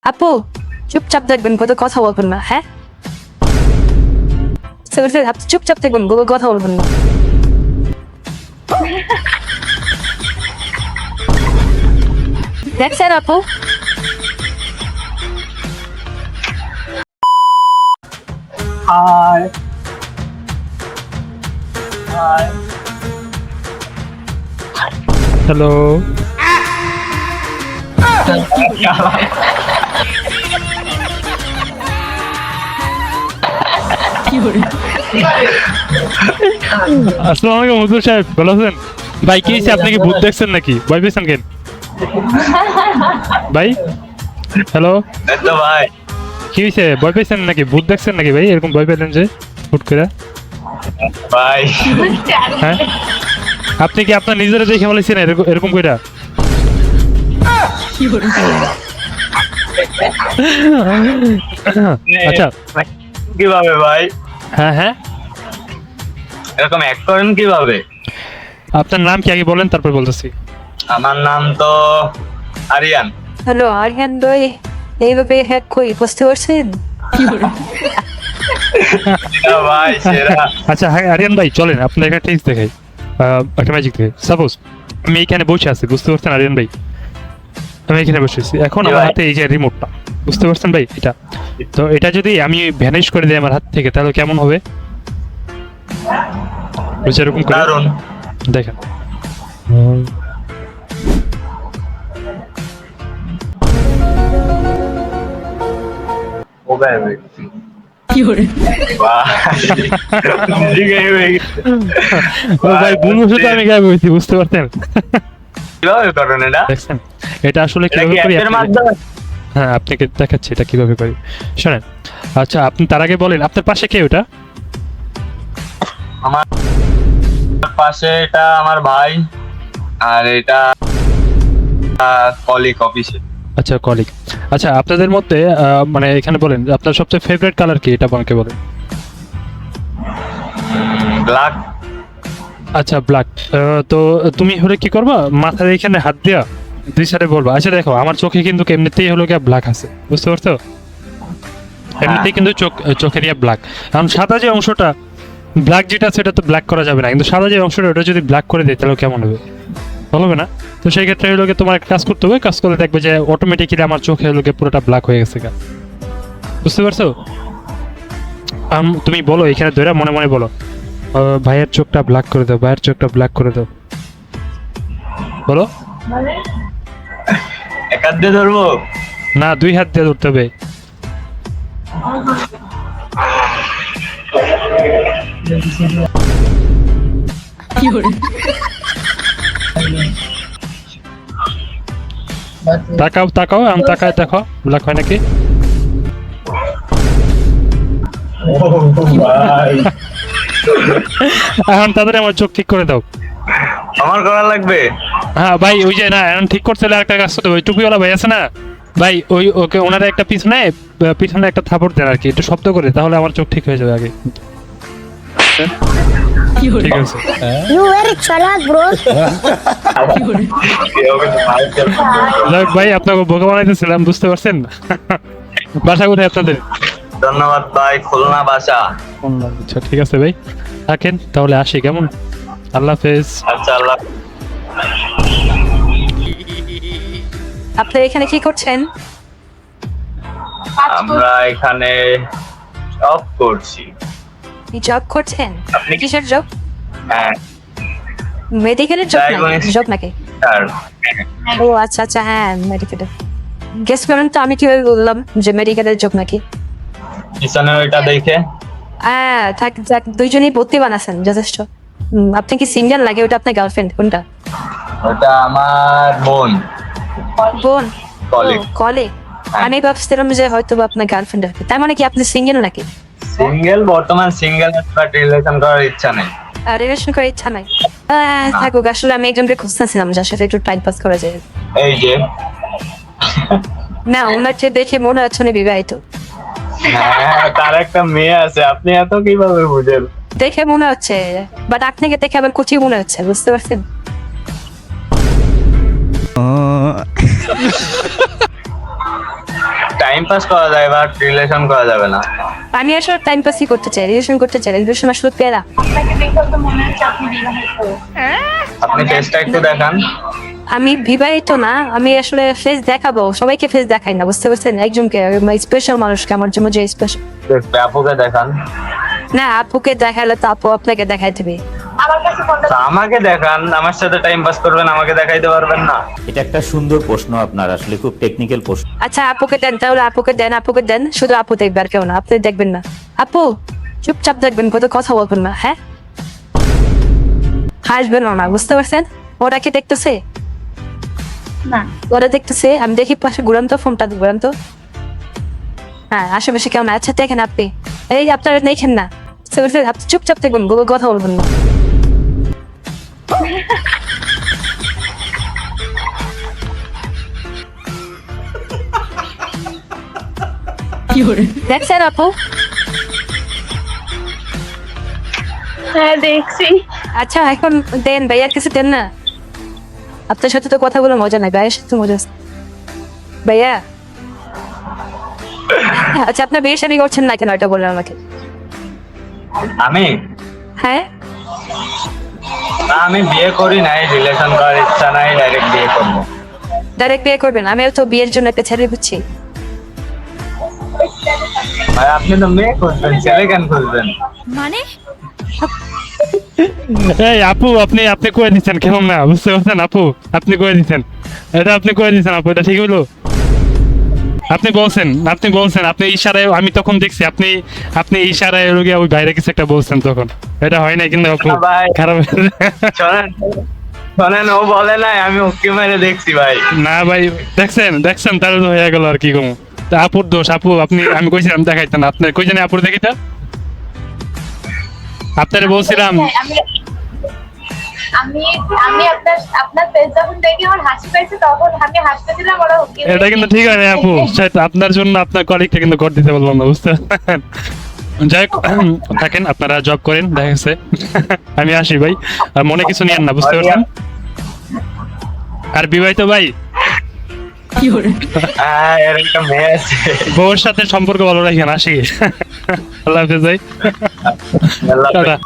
আপু চুপচাপ দেখবেন, কোথাও কথা বলবেন না, হ্যাঁ? আপনি চুপচাপ দেখবেন, কোথাও কথা বলবেন না। দেখছেন আপু? High hi hello. আসসালামু আলাইকুম হুজুর সাহেব, ভালো আছেন? ভাই কি হয়েছে, আপনি কি ভূত দেখছেন নাকি? ভয় পেয়েছেন কেন ভাই? হ্যালো, তো ভাই কি হয়েছে, ভয় পেয়েছেন নাকি? ভূত দেখছেন নাকি ভাই? এরকম ভয় পেলেন যে হুট করে? ভাই হ্যাঁ, আপনি কি আপনার নিজেরা দেখে বলেছেন এরকম এরকম কইরা? আচ্ছা, কিভাবে ভাই হ্যাঁ হ্যাঁ, এরকম অ্যাক্ট করেন কিভাবে? আপনার নাম কি আগে বলেন, তারপর বলতেছি। আমার নাম তো আরিয়ান। হ্যালো আরিয়ান ভাই, এইভাবে হ্যাক কই বুঝতে পারছেন? ভাই সেরা। আচ্ছা হ্যাঁ আরিয়ান ভাই, চলেন আপনার একটা টেস্ট দেখাই, একটা ম্যাজিক দেখে। সাপোজ আমি এখানে বসে আছি, বুঝতে পারছেন আরিয়ান ভাই? আমি এখানে বসে আছি, এখন জি আমার ভাই। হাতে এই যে রিমোটটা, বুঝতে পারছেন ভাই? এটা তো এটা যদি আমি ভ্যানিশ করে দিই আমার হাত থেকে, তাহলে কেমন হবে? বুঝছে এরকম করে দারুন। দেখেন। ও গায়ে হয়ে গেছে। ভাই, ঠিক হয়ে গেছে। ও ভাই বুনুসে আমি গায়ে বসেছি, বুঝতে পারছেন? কিভাবে করেন এটা? দেখছেন এটা আসলে এটা কি কিভাবে করি অ্যাপের আপনি- মাধ্যমে? হ্যাঁ আপনাকে দেখাচ্ছি এটা কিভাবে করি, শোনেন। আচ্ছা আপনি তার আগে বলেন আপনার পাশে কে ওটা? আমার পাশে এটা আমার ভাই, আর এটা কলিগ অফিসে। আচ্ছা কলিগ। আচ্ছা আপনাদের মধ্যে মানে এখানে বলেন যে আপনার সবচেয়ে ফেভারিট কালার কি, এটা আমাকে বলেন। ব্ল্যাক। আচ্ছা ব্ল্যাক। তো তুমি হলে কি করবা, মাথার এখানে হাত দিয়া দুই সাইডে বলবা। আচ্ছা দেখো আমার চোখে কিন্তু এমনিতেই হলো গিয়ে ব্ল্যাক আছে, বুঝতে পারছো? এমনিতেই কিন্তু চোখের ইয়ে ব্ল্যাক। কারণ সাদা যে অংশটা ব্ল্যাক যেটা আছে, এটা তো ব্ল্যাক করা যাবে না, কিন্তু সাদা যে অংশটা ওটা যদি ব্ল্যাক করে দেয় তাহলে কেমন হবে? ভালো হবে না? তো সেই ক্ষেত্রে হলো গিয়ে তোমার একটা কাজ করতে হবে, কাজ করে দেখবে যে অটোমেটিক্যালি আমার চোখে হলো গিয়ে পুরোটা ব্ল্যাক হয়ে গেছে গা। বুঝতে পারছো? তুমি বলো এখানে ধরে মনে মনে বলো, ভাইয়ের চোখটা ব্ল্যাক করে দাও, ভাইয়ের চোখটা ব্ল্যাক করে দাও, বলো। এক হাত দিয়ে ধরবো? না, দুই হাত দিয়ে ধরতে হবে। তাকাও তাকাও, তাকায় দেখো ব্ল্যাক হয় নাকি। ভাই এখন তাদের আমার চোখ ঠিক করে দাও। আমার করা লাগবে? হ্যাঁ ভাই, ওই যে না এখন ঠিক করতে হলে একটা কাজ করতে হবে, ওই টুপিওয়ালা ভাই আছে না ভাই, ওই ওকে ওনারা একটা পিছনে একটা থাপড় দেন আর কি, একটু শব্দ করে, তাহলে আমার চোখ ঠিক হয়ে যাবে আগে। ঠিক আছে। You very chalak, bro. যাক ভাই, আপনাকে বোকা বানাইতেছিলাম, বুঝতে পারছেন? বাসা কোথায় আপনাদের? ধন্যবাদ ভাই, খুলনা বাসা। আচ্ছা ঠিক আছে ভাই, থাকেন তাহলে, আসি কেমন? আল্লাহ হাফেজ। আচ্ছা আল্লাহ। আপনি এখানে কি করছেন? আমরা এখানে জব করছি। জব করছেন? আপনি- কিসের জব? হ্যাঁ মেডিকেলের জব নাকি? Diagnosis- জব নাকি? স্যার। ও আচ্ছা আচ্ছা, হ্যাঁ মেডিকেলের। গেস করেন তো আমি কিভাবে বললাম যে মেডিকেলের জব নাকি? পিছনে ওইটা দেখে হ্যাঁ থাক যাক, দুইজনই বুদ্ধিমান আছেন যথেষ্ট। আপনি কি সিঙ্গেল লাগে? ওটা আপনার গার্লফ্রেন্ড কোনটা? ওটা আমার বোন। বোন? Colleague. কলিগ। আমি ভাবছিলাম যে হয়তো বা আপনার গার্লফ্রেন্ড হবে, তার মানে কি আপনি সিঙ্গেল নাকি? সিঙ্গেল, বর্তমান সিঙ্গেল, বাট রিলেশন করার ইচ্ছা নেই। রিলেশন করার ইচ্ছা নাই? থাকুক, আসলে আমি একজনকে খুঁজতেছিলাম যার সাথে একটু টাইম পাস করা যায়। এই যে না, ওনাকে দেখে মনে হচ্ছে উনি বিবাহিত। হ্যাঁ, তার একটা মেয়ে আছে, আপনি এত কিভাবে বুঝেন? দেখে মনে হচ্ছে, বাট আপনাকে দেখে আবার কুচি মনে হচ্ছে, বুঝতে পারছেন? টাইম পাস করা যায় বাট রিলেশন করা যাবে না। আমি আসলে টাইম পাসই করতে চাই, রিলেশন করতে চাই, রিলেশন আসলে পেরা। আপনি ফেসটা একটু দেখান। আমি বিবাহিত না, আমি আসলে ফেস দেখাবো, সবাইকে ফেস দেখাই না, বুঝতে পারছেন? একজনকে, স্পেশাল মানুষকে, আমার জন্য যে স্পেশাল। আপুকে দেখান। না, আপুকে দেখালে তো আপু আপনাকে দেখাই দেবে। তা আমাকে দেখান, আমার সাথে টাইম পাস করবেন, আমাকে দেখাইতে পারবেন না? এটা একটা সুন্দর প্রশ্ন আপনার, আসলে খুব টেকনিক্যাল প্রশ্ন। আচ্ছা আপুকে দেন, তাহলে আপুকে দেন, আপুকে দেন, শুধু আপু দেখবে আর কেউ না, আপনি দেখবেন না। আপু চুপচাপ দেখবেন, কত কথা বলবেন না, হ্যাঁ? হাসবেন না, বুঝতে পারছেন? ওরা কি দেখতেছে? না ওরা দেখতেছে, আমি দেখি পাশে ঘুরান তো, ফোনটা ঘুরান তো। হ্যাঁ, আশেপাশে কেমন? আচ্ছা দেখেন আপনি, এই আপনারা দেখেন না, বুঝতে পারছেন? আপনি চুপচাপ দেখবেন, কথা বলবেন না। দেখছেন আপু? হ্যাঁ দেখছি। আচ্ছা এখন দেন, ভাইয়ার কিছু দেন না। আপনার সাথে তো কথা বলে মজা নাই, ভাইয়ের সাথে মজা আছে। ভাইয়া আচ্ছা, আপনার বিয়ে শাদী করছেন না কেন, এটা বললেন আমাকে। আমি হ্যাঁ, না, আমি বিয়ে করি নাই, রিলেশন করার ইচ্ছা নাই, ডাইরেক্ট বিয়ে করবো। ডাইরেক্ট বিয়ে করবেন? আমিও তো বিয়ের জন্য একটা ছেলে বুঝছি। ভাই আপনি তো মেয়ে খুঁজবেন, ছেলে কেন খুঁজবেন? মানে এই আপু, আপনি আপনি কয়ে দিচ্ছেন কেমন না, বুঝতে পারছেন? আপু আপনি কয়ে দিচ্ছেন, এটা আপনি কয়ে দিচ্ছেন আপু, এটা ঠিক হলো? আপনি বলছেন, আপনি ইশারায়, আমি তখন দেখছি আপনি ইশারায় গিয়ে ওই বাইরে কিছু একটা বলছেন তখন, এটা হয় না কিন্তু আপু, না ভাই। খারাপ। শোনেন শোনেন, ও বলে নাই, আমি ওকে মেরে দেখছি ভাই। না ভাই, দেখছেন তাহলে তো হয়ে গেল আর কি কম। তা আপুর দোষ, আপু আপনি, আমি কইছিলাম দেখাইতেন, আপনি কই জানি আপুর দেখিটা, আপনারে বলছিলাম। আমি আমি আমি আপনার পেজ যখন দেখি আমার হাসি পাইছে, তখন আমি হাসতে দিলাম, ওরা এটা কিন্তু ঠিক হয় না আপু, সেটা আপনার জন্য আপনার কলিগটা কিন্তু কর দিতে বললাম না, বুঝতে পারছেন? যাই হোক, থাকেন, আপনারা জব করেন, দেখা গেছে। আমি আসি ভাই, আর মনে কিছু নিয়েন না, বুঝতে পারছেন? আর বিবাহিত ভাই, হ্যাঁ, এর একটা মেয়ে আছে। বউর সাথে সম্পর্ক ভালো রাখেন, আসি। আল্লাহ হাফেজ ভাই, আল্লাহ হাফেজ। টাটা।